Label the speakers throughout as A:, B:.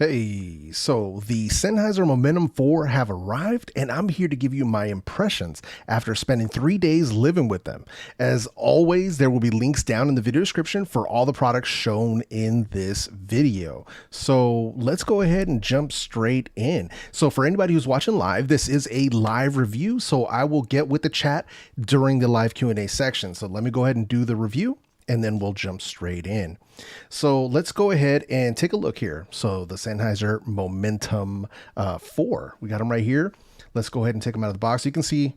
A: Hey, so the Sennheiser Momentum 4 have arrived, and I'm here to give you my impressions after spending 3 days living with them. As always, there will be links down in the video description for all the products shown in this video. So let's go ahead and jump straight in. So for anybody who's watching live, this is a live review, so I will get with the chat during the live Q&A section. So let me go ahead and do the review, and then we'll jump straight in. So let's go ahead and take a look here. So the Sennheiser Momentum 4, we got them right here. Let's go ahead and take them out of the box. You can see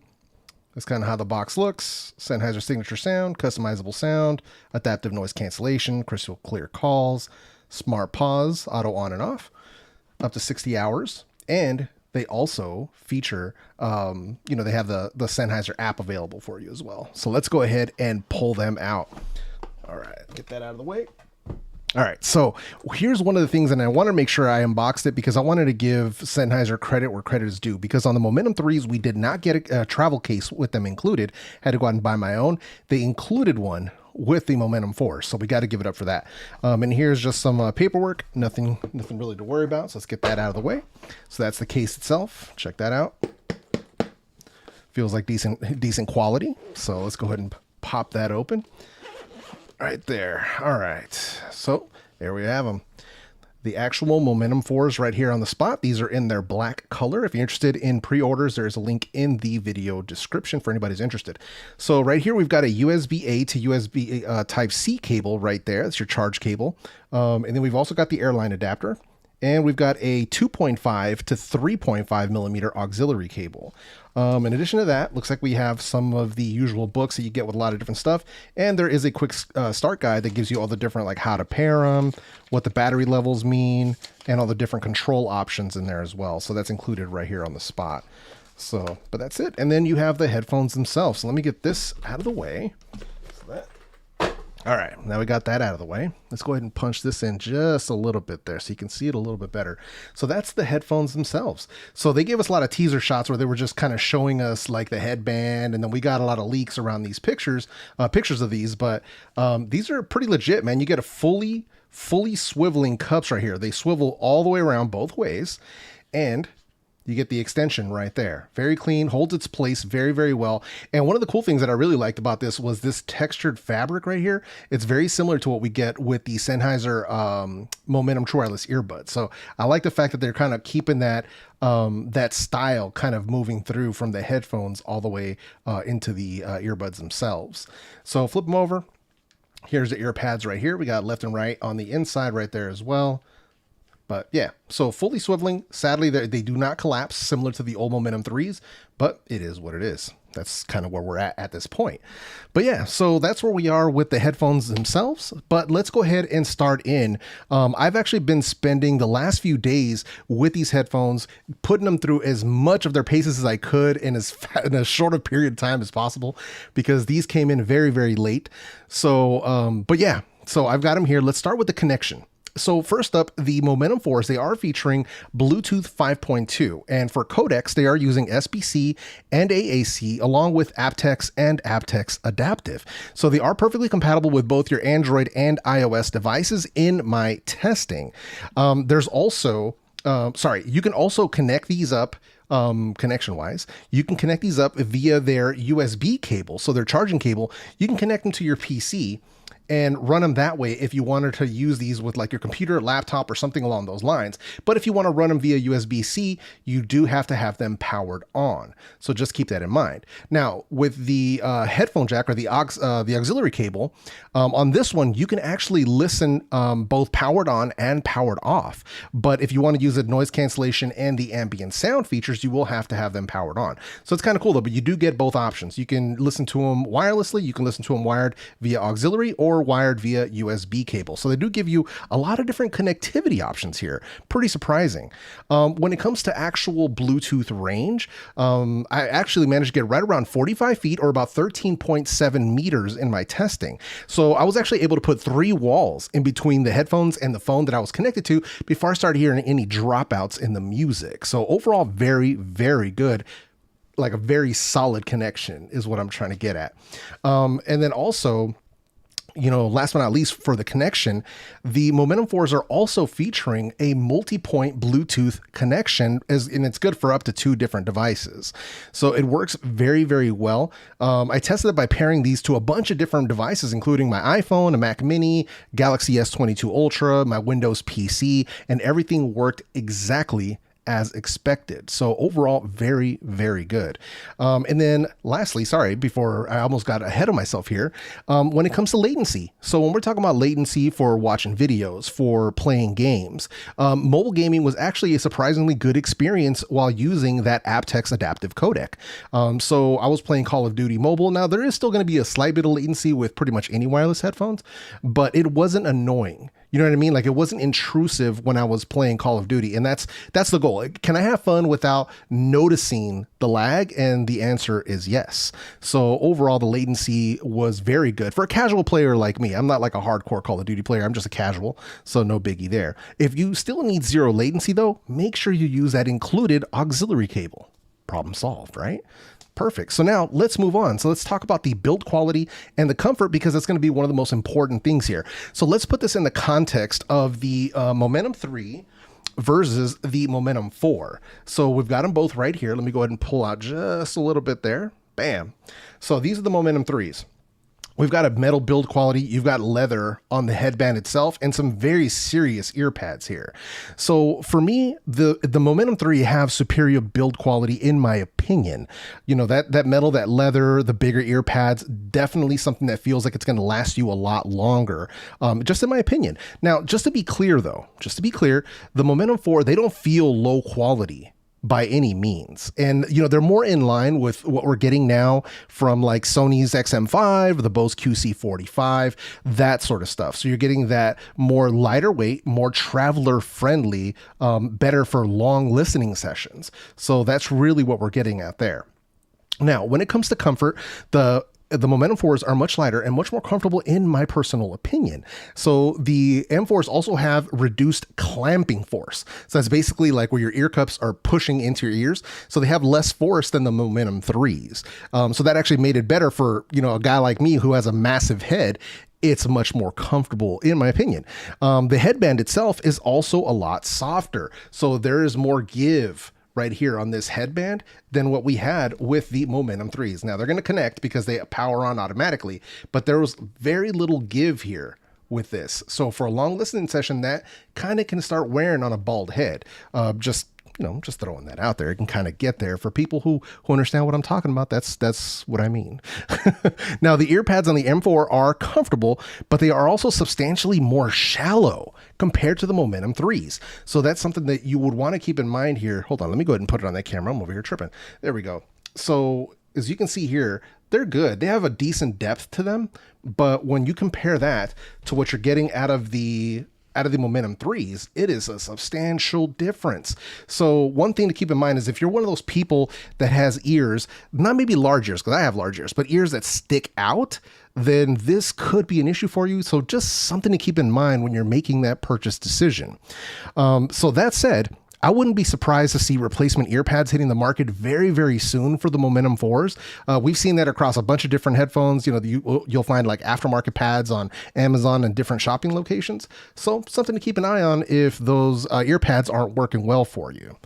A: that's kind of how the box looks. Sennheiser signature sound, customizable sound, adaptive noise cancellation, crystal clear calls, smart pause, auto on and off, up to 60 hours. And they also feature, they have the Sennheiser app available for you as well. So let's go ahead and pull them out. All right, get that out of the way. All right, so here's one of the things, and I want to make sure I unboxed it because I wanted to give Sennheiser credit where credit is due, because on the Momentum 3s, we did not get a travel case with them included. Had to go out and buy my own. They included one with the Momentum 4, so we got to give it up for that. And here's just some paperwork, nothing really to worry about, so let's get that out of the way. So that's the case itself. Check that out. Feels like decent quality, so let's go ahead and pop that open. Right there. All right. So there we have them. The actual Momentum 4s right here on the spot. These are in their black color. If you're interested in pre-orders, there's a link in the video description for anybody who's interested. So right here, we've got a USB-A to USB Type-C cable right there. That's your charge cable. And then we've also got the airline adapter. And we've got a 2.5 to 3.5 millimeter auxiliary cable. In addition to that, looks like we have some of the usual books that you get with a lot of different stuff. And there is a quick start guide that gives you all the different, like how to pair them, what the battery levels mean, and all the different control options in there as well. So that's included right here on the spot. So, but that's it. And then you have the headphones themselves. So let me get this out of the way. All right, now we got that out of the way. Let's go ahead and punch this in just a little bit there so you can see it a little bit better. So that's the headphones themselves. So they gave us a lot of teaser shots where they were just kind of showing us like the headband, and then we got a lot of leaks around these pictures of these, but these are pretty legit, man. You get a fully swiveling cups right here. They swivel all the way around both ways, and you get the extension right there. Very clean, holds its place very, very well. And one of the cool things that I really liked about this was this textured fabric right here. It's very similar to what we get with the Sennheiser Momentum True Wireless earbuds. So I like the fact that they're kind of keeping that that style kind of moving through from the headphones all the way into the earbuds themselves. So flip them over. Here's the ear pads right here. We got left and right on the inside right there as well. But yeah, so fully swiveling. Sadly, they do not collapse, similar to the old Momentum 3s, but it is what it is. That's kind of where we're at this point. But yeah, so that's where we are with the headphones themselves. But let's go ahead and start in. I've actually been spending the last few days with these headphones, putting them through as much of their paces as I could in as short a period of time as possible, because these came in very, very late. So, but yeah, so I've got them here. Let's start with the connection. So first up, the Momentum 4s, they are featuring Bluetooth 5.2, and for codecs, they are using SBC and AAC along with aptX and aptX Adaptive. So they are perfectly compatible with both your Android and iOS devices in my testing. There's also, you can also connect these up connection-wise. You can connect these up via their USB cable, so their charging cable. You can connect them to your PC and run them that way if you wanted to use these with like your computer, laptop, or something along those lines. But if you want to run them via USB-C, you do have to have them powered on. So just keep that in mind. Now, with the headphone jack or the auxiliary cable, on this one, you can actually listen both powered on and powered off. But if you want to use the noise cancellation and the ambient sound features, you will have to have them powered on. So it's kind of cool though, but you do get both options. You can listen to them wirelessly, you can listen to them wired via auxiliary, or wired via USB cable. So they do give you a lot of different connectivity options here. Pretty surprising. When it comes to actual Bluetooth range, I actually managed to get right around 45 feet or about 13.7 meters in my testing. So I was actually able to put 3 walls in between the headphones and the phone that I was connected to before I started hearing any dropouts in the music. So overall, very, very good. Like a very solid connection is what I'm trying to get at. And then also, last but not least, for the connection, the Momentum 4s are also featuring a multi-point Bluetooth connection, and it's good for up to 2 different devices. So it works very, very well. I tested it by pairing these to a bunch of different devices, including my iPhone, a Mac Mini, Galaxy S22 Ultra, my Windows PC, and everything worked exactly as expected. So overall, very, very good. And then lastly, sorry, before I almost got ahead of myself here, when it comes to latency. So when we're talking about latency for watching videos, for playing games, mobile gaming was actually a surprisingly good experience while using that aptX adaptive codec. So I was playing Call of Duty Mobile. Now there is still going to be a slight bit of latency with pretty much any wireless headphones, but it wasn't annoying. You know what I mean? Like, it wasn't intrusive when I was playing Call of Duty. And that's the goal. Can I have fun without noticing the lag? And the answer is yes. So overall, the latency was very good for a casual player like me. I'm not like a hardcore Call of Duty player. I'm just a casual. So no biggie there. If you still need zero latency though, make sure you use that included auxiliary cable. Problem solved, right? Perfect. So now let's move on. So let's talk about the build quality and the comfort, because that's going to be one of the most important things here. So let's put this in the context of the Momentum 3 versus the Momentum 4. So we've got them both right here. Let me go ahead and pull out just a little bit there. Bam. So these are the Momentum 3s. We've got a metal build quality, you've got leather on the headband itself, and some very serious ear pads here. So for me, the Momentum 3 have superior build quality in my opinion. That metal, that leather, the bigger ear pads, definitely something that feels like it's going to last you a lot longer, just in my opinion. Now, just to be clear, the Momentum 4, they don't feel low quality by any means. And, they're more in line with what we're getting now from like Sony's XM5, the Bose QC45, that sort of stuff. So you're getting that more lighter weight, more traveler friendly, better for long listening sessions. So that's really what we're getting at there. Now, when it comes to comfort, the Momentum 4s are much lighter and much more comfortable in my personal opinion. So the M4s also have reduced clamping force. So that's basically like where your ear cups are pushing into your ears. So they have less force than the Momentum 3s. So that actually made it better for, a guy like me who has a massive head. It's much more comfortable in my opinion. The headband itself is also a lot softer. So there is more give right here on this headband than what we had with the Momentum 3s. Now they're going to connect because they power on automatically, but there was very little give here with this. So for a long listening session, that kind of can start wearing on a bald head. Just throwing that out there. It can kind of get there for people who understand what I'm talking about. That's what I mean. Now, the ear pads on the M4 are comfortable, but they are also substantially more shallow compared to the Momentum 3s. So that's something that you would want to keep in mind here. Hold on, let me go ahead and put it on that camera. I'm over here tripping. There we go. So as you can see here, they're good. They have a decent depth to them, but when you compare that to what you're getting out of the Momentum 3s, it is a substantial difference. So one thing to keep in mind is if you're one of those people that has ears, not maybe large ears, because I have large ears, but ears that stick out, then this could be an issue for you. So just something to keep in mind when you're making that purchase decision. So that said, I wouldn't be surprised to see replacement ear pads hitting the market very, very soon for the Momentum 4s. We've seen that across a bunch of different headphones. You'll find like aftermarket pads on Amazon and different shopping locations. So something to keep an eye on if those ear pads aren't working well for you.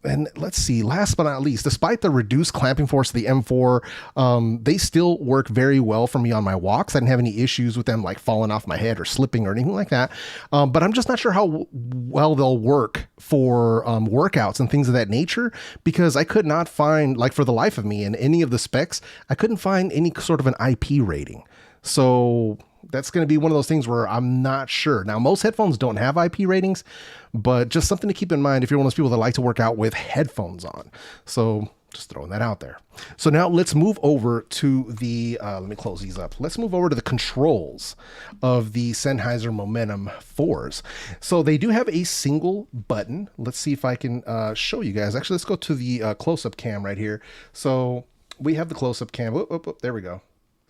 A: And let's see, last but not least, despite the reduced clamping force of the M4, they still work very well for me on my walks. I didn't have any issues with them like falling off my head or slipping or anything like that. But I'm just not sure how well they'll work for workouts and things of that nature, because I could not find, like for the life of me in any of the specs, I couldn't find any sort of an IP rating. So that's going to be one of those things where I'm not sure. Now, most headphones don't have IP ratings, but just something to keep in mind if you're one of those people that like to work out with headphones on. So just throwing that out there. So now let's move over to the, let me close these up. Let's move over to the controls of the Sennheiser Momentum 4s. So they do have a single button. Let's see if I can show you guys. Actually, let's go to the close-up cam right here. So we have the close-up cam. Whoop, whoop, whoop, there we go.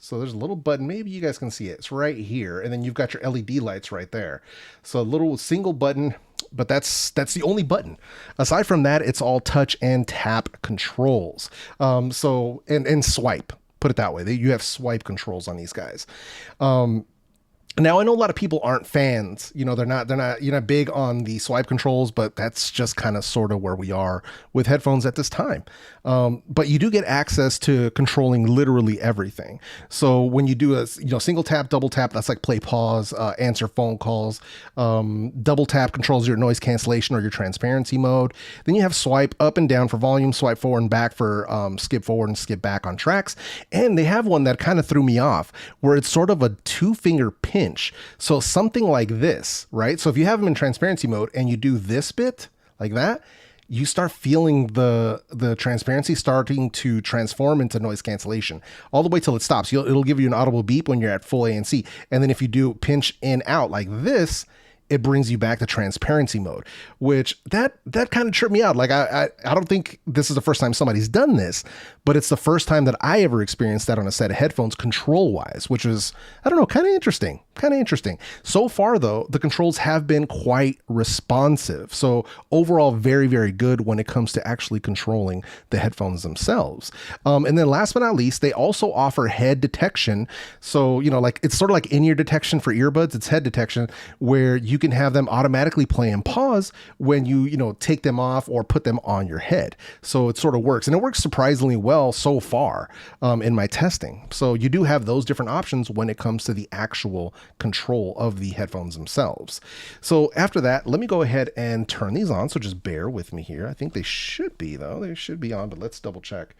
A: So there's a little button, maybe you guys can see it. It's right here. And then you've got your LED lights right there. So a little single button, but that's the only button. Aside from that, it's all touch and tap controls. And swipe. Put it that way. You have swipe controls on these guys. Now I know a lot of people aren't fans, they're not big on the swipe controls, but that's just kind of sort of where we are with headphones at this time. But you do get access to controlling literally everything. So when you do a single tap, double tap, that's like play, pause, answer phone calls. Double tap controls your noise cancellation or your transparency mode. Then you have swipe up and down for volume, swipe forward and back for skip forward and skip back on tracks. And they have one that kind of threw me off, where it's sort of a 2-finger pinch. So something like this, right? So if you have them in transparency mode and you do this bit like that, you start feeling the transparency starting to transform into noise cancellation all the way till it stops. It'll give you an audible beep when you're at full ANC. And then if you do pinch in out like this, it brings you back to transparency mode, which that kind of tripped me out. Like I don't think this is the first time somebody's done this, but it's the first time that I ever experienced that on a set of headphones control wise, which was, I don't know, kind of interesting. So far though, the controls have been quite responsive. So overall, very, very good when it comes to actually controlling the headphones themselves. And then last but not least, they also offer head detection. So, like it's sort of like in-ear detection for earbuds. It's head detection where you can have them automatically play and pause when you take them off or put them on your head. So it sort of works, and it works surprisingly well so far in my testing. So you do have those different options when it comes to the actual control of the headphones themselves. So after that, let me go ahead and turn these on. So just bear with me here. I think they should be though. They should be on, but let's double check.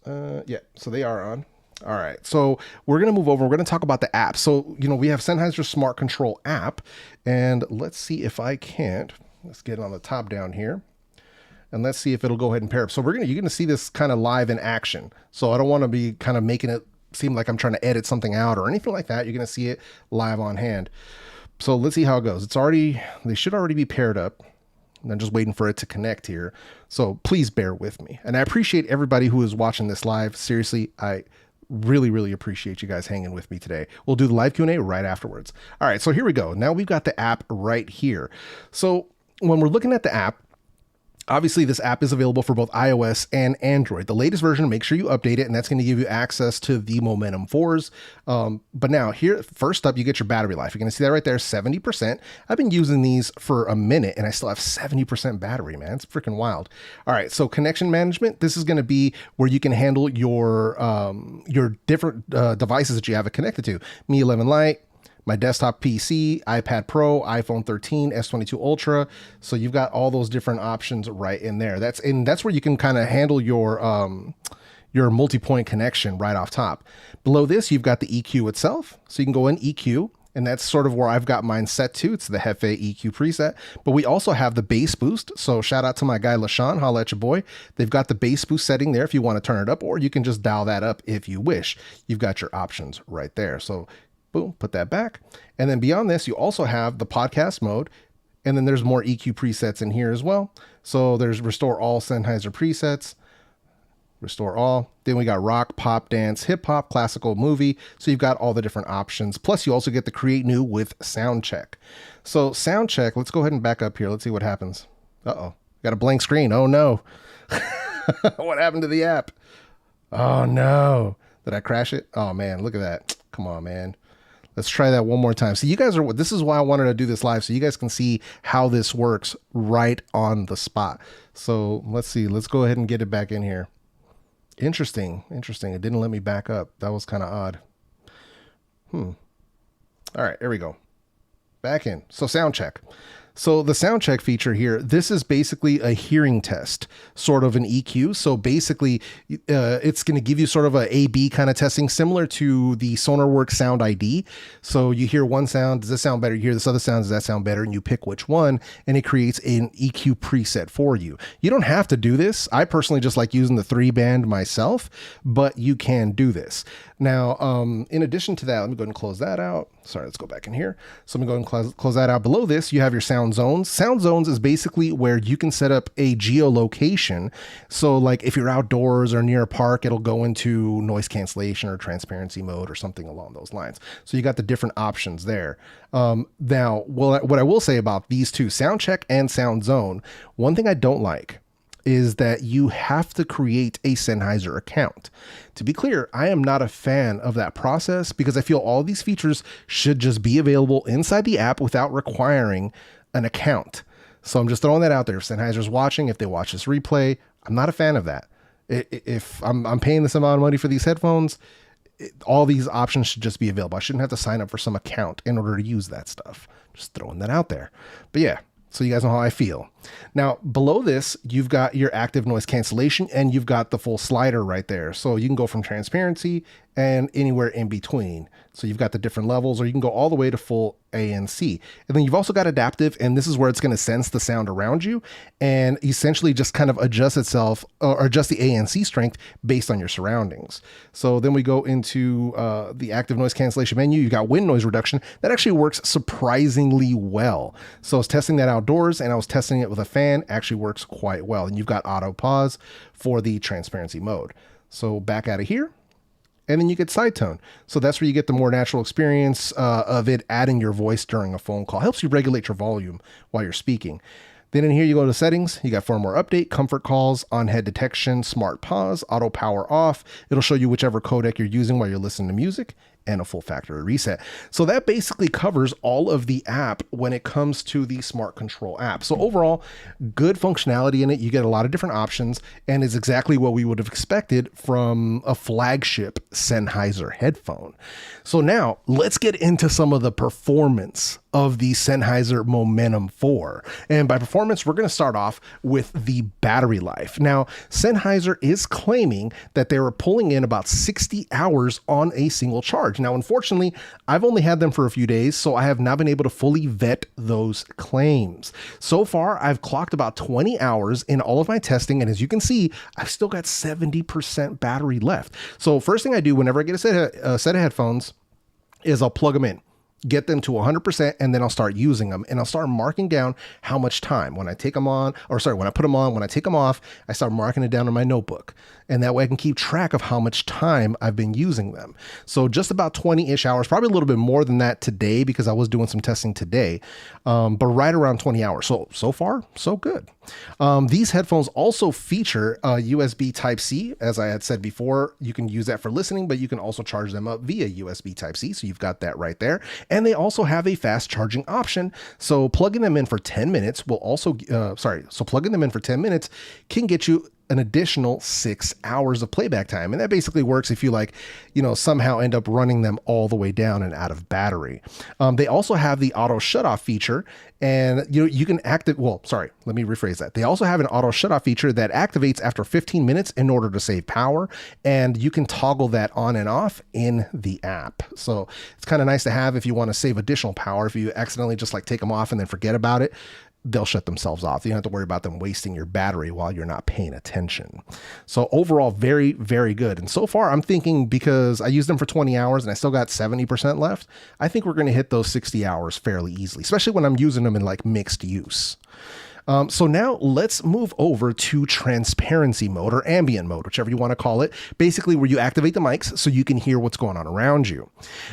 A: Yeah, so they are on. All right, so we're going to move over. We're going to talk about the app. So, we have Sennheiser Smart Control app, and let's see if I can't. Let's get it on the top down here, and let's see if it'll go ahead and pair up. So you're going to see this kind of live in action. So I don't want to be kind of making it seem like I'm trying to edit something out or anything like that. You're going to see it live on hand. So let's see how it goes. They should already be paired up. And I'm just waiting for it to connect here. So please bear with me. And I appreciate everybody who is watching this live. Seriously, I really, really appreciate you guys hanging with me today. We'll do the live Q&A right afterwards. All right, so here we go. Now we've got the app right here. So when we're looking at the app, obviously this app is available for both iOS and Android. The latest version, make sure you update it, and that's going to give you access to the Momemtum 4s. But now here, first up, you get your battery life. You're going to see that right there, 70%. I've been using these for a minute and I still have 70% battery, man. It's freaking wild. All right, so connection management, this is going to be where you can handle your different devices that you have it connected to. Mi 11 Lite, my desktop PC, iPad Pro, iPhone 13, S22 Ultra. So you've got all those different options right in there. That's where you can kind of handle your multi-point connection right off top. Below this, you've got the EQ itself. So you can go in EQ, and that's sort of where I've got mine set to. It's the JEFE EQ preset. But we also have the bass boost. So shout out to my guy LaShawn, holla at your boy. They've got the bass boost setting there if you want to turn it up, or you can just dial that up if you wish. You've got your options right there. So boom, put that back. And then beyond this, you also have the podcast mode. And then there's more EQ presets in here as well. So there's restore all Sennheiser presets, restore all. Then we got rock, pop, dance, hip hop, classical, movie. So you've got all the different options. Plus you also get the create new with sound check. So sound check, let's go ahead and back up here. Let's see what happens. Uh-oh, got a blank screen. Oh no. What happened to the app? Oh no. Did I crash it? Oh man, look at that. Come on, man. Let's try that one more time. So you guys this is why I wanted to do this live, so you guys can see how this works right on the spot. So let's see, let's go ahead and get it back in here. Interesting. It didn't let me back up. That was kind of odd. All right, here we go. Back in. So sound check. So the sound check feature here, this is basically a hearing test, sort of an EQ. So basically it's going to give you sort of a A/B kind of testing, similar to the SonarWorks Sound ID. So you hear one sound, does this sound better? You hear this other sound, does that sound better? And you pick which one, and it creates an EQ preset for you. You don't have to do this. I personally just like using the 3-band myself, but you can do this. Now, in addition to that, let me go ahead and close that out. Sorry, let's go back in here. So I'm going to go ahead and close that out. Below this, you have your sound zones. Sound zones is basically where you can set up a geolocation. So like if you're outdoors or near a park, it'll go into noise cancellation or transparency mode or something along those lines. So you got the different options there. Now, what I will say about these two, sound check and sound zone, one thing I don't like is that you have to create a Sennheiser account. To be clear, I am not a fan of that process because I feel all these features should just be available inside the app without requiring an account. So I'm just throwing that out there. If Sennheiser's watching, if they watch this replay, I'm not a fan of that. If I'm paying this amount of money for these headphones, all these options should just be available. I shouldn't have to sign up for some account in order to use that stuff. Just throwing that out there. But yeah, so you guys know how I feel. Now, below this, you've got your active noise cancellation and you've got the full slider right there. So you can go from transparency and anywhere in between. So you've got the different levels, or you can go all the way to full ANC. And then you've also got adaptive, and this is where it's going to sense the sound around you and essentially just kind of adjust itself or adjust the ANC strength based on your surroundings. So then we go into the active noise cancellation menu. You've got wind noise reduction. That actually works surprisingly well. So I was testing that outdoors and I was testing it with a fan. Actually works quite well. And you've got auto pause for the transparency mode. So back out of here. And then you get side tone. So that's where you get the more natural experience of it adding your voice during a phone call. Helps you regulate your volume while you're speaking. Then in here you go to settings, you got firmware update, comfort calls, on head detection, smart pause, auto power off. It'll show you whichever codec you're using while you're listening to music, and a full factory reset. So that basically covers all of the app when it comes to the smart control app. So overall, good functionality in it. You get a lot of different options, and it's exactly what we would have expected from a flagship Sennheiser headphone. So now let's get into some of the performance of the Sennheiser Momentum 4. And by performance, we're going to start off with the battery life. Now, Sennheiser is claiming that they were pulling in about 60 hours on a single charge. Now, unfortunately, I've only had them for a few days, so I have not been able to fully vet those claims. So far, I've clocked about 20 hours in all of my testing, and as you can see, I've still got 70% battery left. So first thing I do whenever I get a set of headphones is I'll plug them in, get them to 100%, and then I'll start using them, and I'll start marking down how much time when I take them on, or sorry, when I put them on, when I take them off, I start marking it down in my notebook. And that way I can keep track of how much time I've been using them. So just about 20-ish hours, probably a little bit more than that today because I was doing some testing today, but right around 20 hours. So far, so good. These headphones also feature USB Type-C. As I had said before, you can use that for listening, but you can also charge them up via USB Type-C. So you've got that right there. And they also have a fast charging option. So plugging them in for 10 minutes will also, plugging them in for 10 minutes can get you an additional 6 hours of playback time. And that basically works if you somehow end up running them all the way down and out of battery. They also have the auto shut off feature, and you can let me rephrase that. They also have an auto shut off feature that activates after 15 minutes in order to save power. And you can toggle that on and off in the app. So it's kind of nice to have if you want to save additional power. If you accidentally just take them off and then forget about it, they'll shut themselves off. You don't have to worry about them wasting your battery while you're not paying attention. So overall, very, very good. And so far, I'm thinking because I used them for 20 hours and I still got 70% left, I think we're going to hit those 60 hours fairly easily, especially when I'm using them in mixed use. So now let's move over to transparency mode or ambient mode, whichever you want to call it, basically where you activate the mics so you can hear what's going on around you.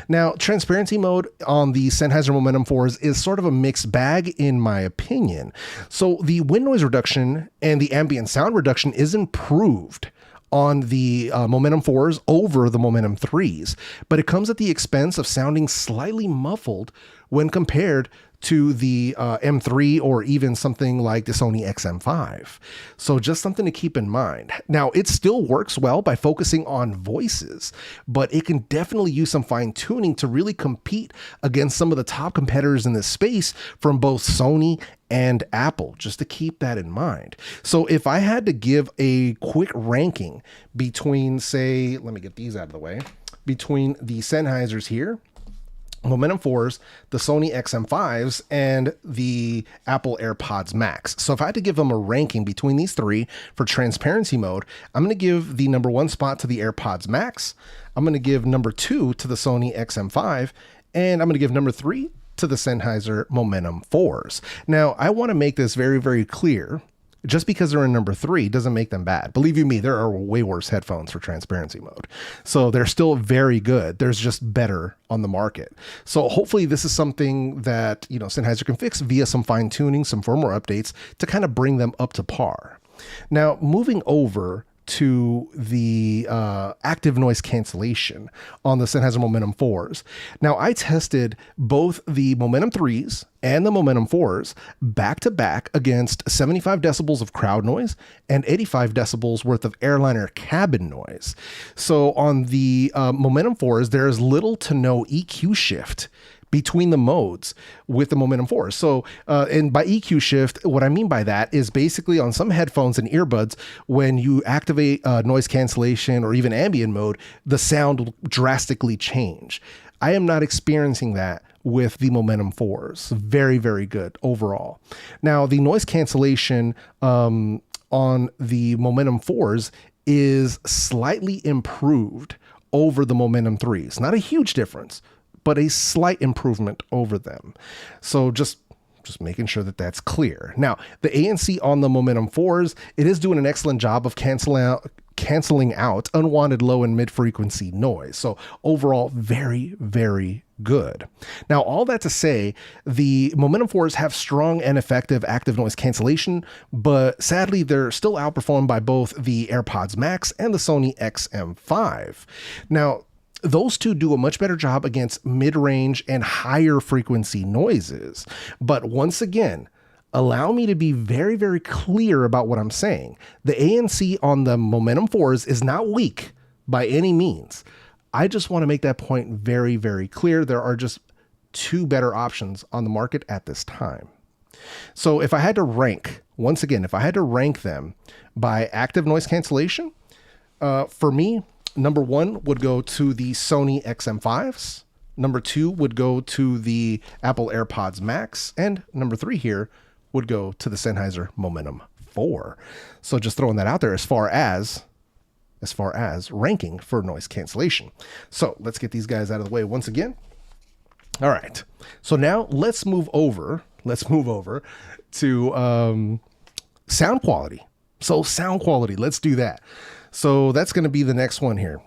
A: Now, transparency mode on the Sennheiser Momentum 4s is sort of a mixed bag in my opinion. So the wind noise reduction and the ambient sound reduction is improved on the Momentum 4s over the Momentum 3s, but it comes at the expense of sounding slightly muffled when compared to the M3 or even something like the Sony XM5. So just something to keep in mind. Now, it still works well by focusing on voices, but it can definitely use some fine tuning to really compete against some of the top competitors in this space from both Sony and Apple, just to keep that in mind. So if I had to give a quick ranking between, say, let me get these out of the way, between the Sennheisers here, Momentum 4s, the Sony XM5s, and the Apple AirPods Max. So if I had to give them a ranking between these three for transparency mode, I'm going to give the number 1 spot to the AirPods Max. I'm going to give number 2 to the Sony XM5, and I'm going to give number 3 to the Sennheiser Momentum 4s. Now, I want to make this very, very clear. Just because they're in number 3 doesn't make them bad. Believe you me, there are way worse headphones for transparency mode. So they're still very good. There's just better on the market. So hopefully this is something that, Sennheiser can fix via some fine tuning, some firmware updates to kind of bring them up to par. Now, moving over to the active noise cancellation on the Sennheiser Momentum 4s. Now, I tested both the Momentum 3s and the Momentum 4s back to back against 75 decibels of crowd noise and 85 decibels worth of airliner cabin noise. So on the Momentum 4s, there is little to no EQ shift between the modes with the Momentum 4. So, and by EQ shift, what I mean by that is basically on some headphones and earbuds, when you activate noise cancellation or even ambient mode, the sound will drastically change. I am not experiencing that with the Momentum 4s. Very, very good overall. Now, the noise cancellation on the Momentum 4s is slightly improved over the Momentum 3s. Not a huge difference, but a slight improvement over them. So just making sure that that's clear. Now, the ANC on the Momentum 4s, it is doing an excellent job of canceling out unwanted low and mid frequency noise. So overall, very, very good. Now, all that to say, the Momentum 4s have strong and effective active noise cancellation, but sadly, they're still outperformed by both the AirPods Max and the Sony XM5. Now, those two do a much better job against mid-range and higher frequency noises. But once again, allow me to be very, very clear about what I'm saying. The ANC on the Momentum 4s is not weak by any means. I just want to make that point very, very clear. There are just two better options on the market at this time. So if I had to rank, once again, if I had to rank them by active noise cancellation, for me, number 1 would go to the Sony XM5s. Number 2 would go to the Apple AirPods Max. And number 3 here would go to the Sennheiser Momentum 4. So just throwing that out there as far as ranking for noise cancellation. So let's get these guys out of the way once again. All right. So now let's move over to sound quality. So sound quality, let's do that. So that's going to be the next one here.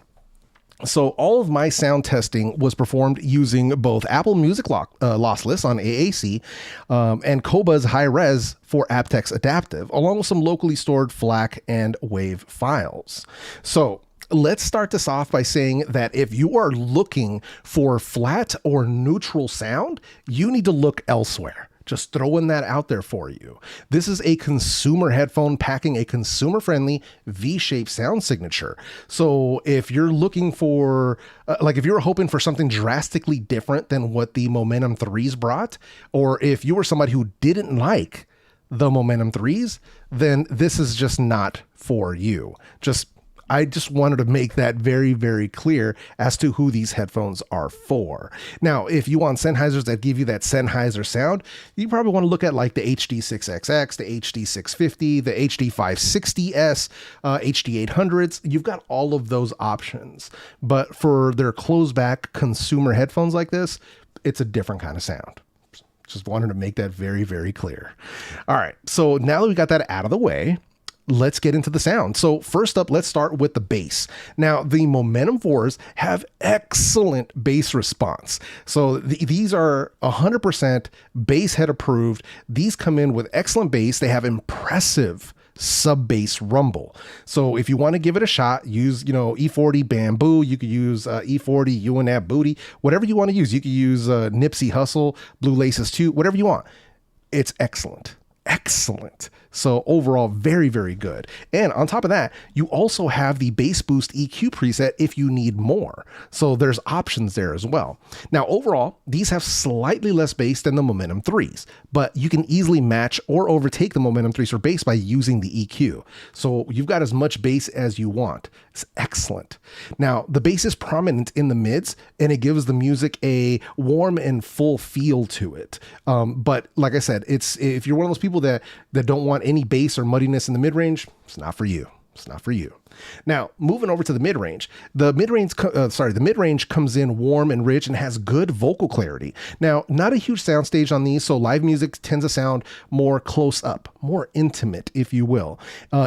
A: So all of my sound testing was performed using both Apple Music Lossless on AAC and Qobuz Hi-Res for aptX Adaptive, along with some locally stored FLAC and WAV files. So let's start this off by saying that if you are looking for flat or neutral sound, you need to look elsewhere. Just throwing that out there for you. This is a consumer headphone packing a consumer-friendly V-shaped sound signature. So if you're looking for, if you're hoping for something drastically different than what the Momentum 3s brought, or if you were somebody who didn't like the Momentum 3s, then this is just not for you. I just wanted to make that very, very clear as to who these headphones are for. Now, if you want Sennheisers that give you that Sennheiser sound, you probably want to look at like the HD6XX, the HD650, the HD560S, HD800s. You've got all of those options. But for their closed-back consumer headphones like this, it's a different kind of sound. Just wanted to make that very, very clear. All right, so now that we got that out of the way, let's get into the sound. So first up, let's start with the bass. Now, the Momentum 4s have excellent bass response. So these are 100% bass head approved. These come in with excellent bass. They have impressive sub-bass rumble. So if you want to give it a shot, use, E40 Bamboo. You could use E40 UNAP Booty, whatever you want to use. You could use Nipsey Hussle, Blue Laces 2, whatever you want. It's excellent. Excellent. So overall, very, very good. And on top of that, you also have the bass boost EQ preset if you need more. So there's options there as well. Now, overall, these have slightly less bass than the Momentum 3s, but you can easily match or overtake the Momentum 3s for bass by using the EQ. So you've got as much bass as you want. It's excellent. Now, the bass is prominent in the mids, and it gives the music a warm and full feel to it. But like I said, if you're one of those people that don't want any bass or muddiness in the mid-range, it's not for you. It's not for you. Now, moving over to the mid-range. The mid-range comes in warm and rich and has good vocal clarity. Now, not a huge soundstage on these, so live music tends to sound more close up, more intimate, if you will.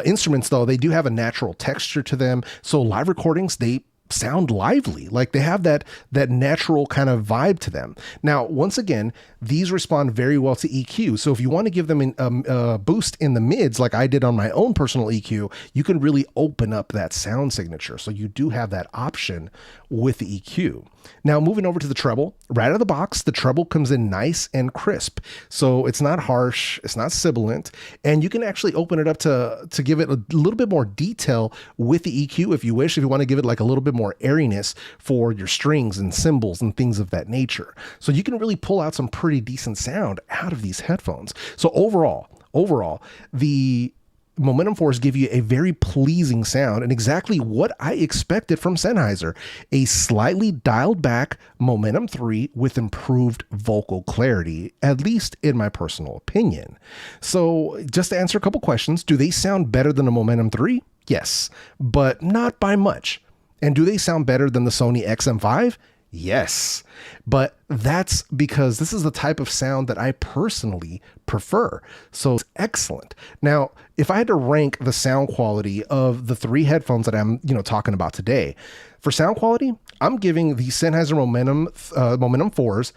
A: Instruments, though, they do have a natural texture to them, so live recordings, they sound lively. Like they have that natural kind of vibe to them. Now, once again, these respond very well to EQ. So if you want to give them a boost in the mids, like I did on my own personal EQ, you can really open up that sound signature. So you do have that option with the EQ. Now, moving over to the treble, right out of the box, the treble comes in nice and crisp. So it's not harsh, it's not sibilant, and you can actually open it up to give it a little bit more detail with the EQ if you wish, if you want to give it like a little bit more airiness for your strings and cymbals and things of that nature. So you can really pull out some pretty decent sound out of these headphones. So overall, the Momentum 4s give you a very pleasing sound and exactly what I expected from Sennheiser, a slightly dialed back Momentum 3 with improved vocal clarity, at least in my personal opinion. So just to answer a couple questions, do they sound better than the Momentum 3? Yes, but not by much. And do they sound better than the Sony XM5? Yes, but that's because this is the type of sound that I personally prefer. So it's excellent. Now, if I had to rank the sound quality of the three headphones that I'm, talking about today, for sound quality, I'm giving the Sennheiser Momentum 4s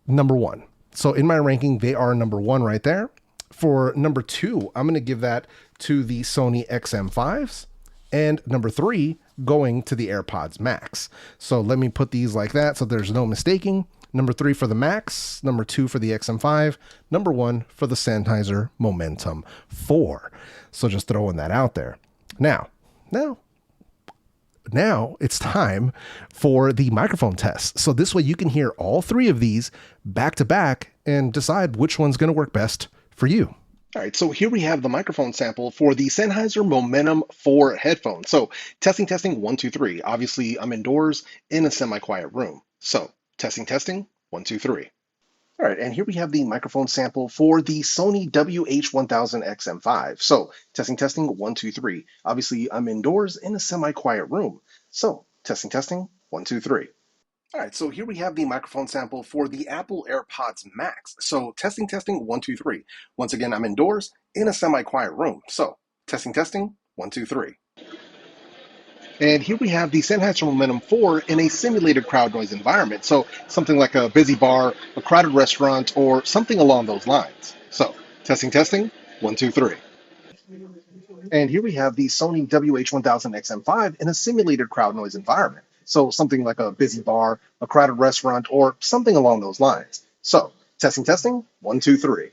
A: number 1. So in my ranking, they are number 1 right there. For number 2, I'm going to give that to the Sony XM5s. And number 3, going to the AirPods Max. So let me put these like that so there's no mistaking. Number 3 for the Max, number 2 for the XM5, number 1 for the Sennheiser Momentum 4. So just throwing that out there. Now it's time for the microphone test. So this way you can hear all 3 of these back to back and decide which one's going to work best for you. All right, so here we have the microphone sample for the Sennheiser Momentum 4 headphones. So testing, 1, 2, 3. Obviously, I'm indoors in a semi-quiet room. So testing, 1, 2, 3. All right, and here we have the microphone sample for the Sony WH-1000XM5. So testing, 1, 2, 3. Obviously, I'm indoors in a semi-quiet room. So testing, 1, 2, 3. All right, so here we have the microphone sample for the Apple AirPods Max. So testing, 1, 2, 3. Once again, I'm indoors in a semi-quiet room. So testing, 1, 2, 3. And here we have the Sennheiser Momentum 4 in a simulated crowd noise environment. So something like a busy bar, a crowded restaurant, or something along those lines. So testing, 1, 2, 3. And here we have the Sony WH-1000XM5 in a simulated crowd noise environment. So something like a busy bar, a crowded restaurant, or something along those lines. So testing, 1, 2, 3.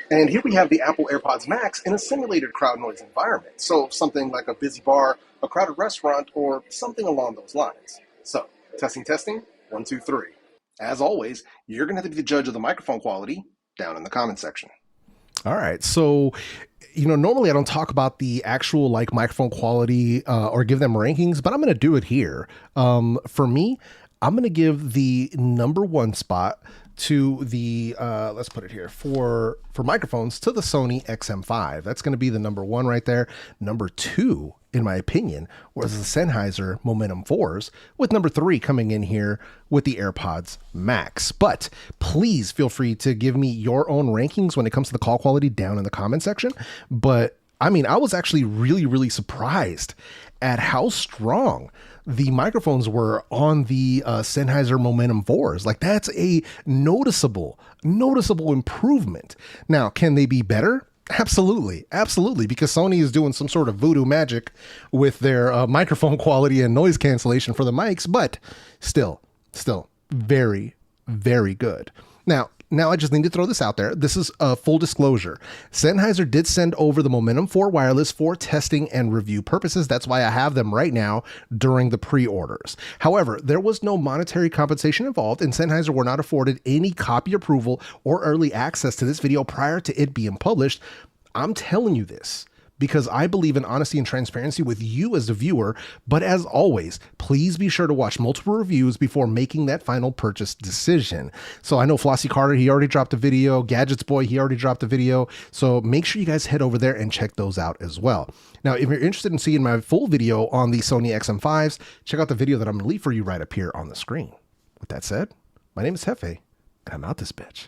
A: And here we have the Apple AirPods Max in a simulated crowd noise environment. So something like a busy bar, a crowded restaurant, or something along those lines. So testing, 1, 2, 3. As always, you're going to have to be the judge of the microphone quality down in the comment section. All right, so normally I don't talk about the actual microphone quality or give them rankings, but I'm going to do it here. For me, I'm going to give the number 1 spot to the, let's put it here, for microphones to the Sony XM5. That's going to be the number 1 right there. Number 2, in my opinion, was the Sennheiser Momentum 4s, with number 3 coming in here with the AirPods Max. But please feel free to give me your own rankings when it comes to the call quality down in the comment section. But I was actually really, really surprised at how strong the microphones were on the Sennheiser Momentum 4s. Like, that's a noticeable improvement. Now, can they be better? Absolutely, because Sony is doing some sort of voodoo magic with their microphone quality and noise cancellation for the mics, but still very, very good. Now I just need to throw this out there. This is a full disclosure. Sennheiser did send over the Momentum 4 wireless for testing and review purposes. That's why I have them right now during the pre-orders. However, there was no monetary compensation involved, and Sennheiser were not afforded any copy approval or early access to this video prior to it being published. I'm telling you this because I believe in honesty and transparency with you as the viewer, but as always, please be sure to watch multiple reviews before making that final purchase decision. So I know Flossie Carter, he already dropped a video. Gadgets Boy, he already dropped a video. So make sure you guys head over there and check those out as well. Now, if you're interested in seeing my full video on the Sony XM5s, check out the video that I'm going to leave for you right up here on the screen. With that said, my name is Jefe, and I'm out this bitch.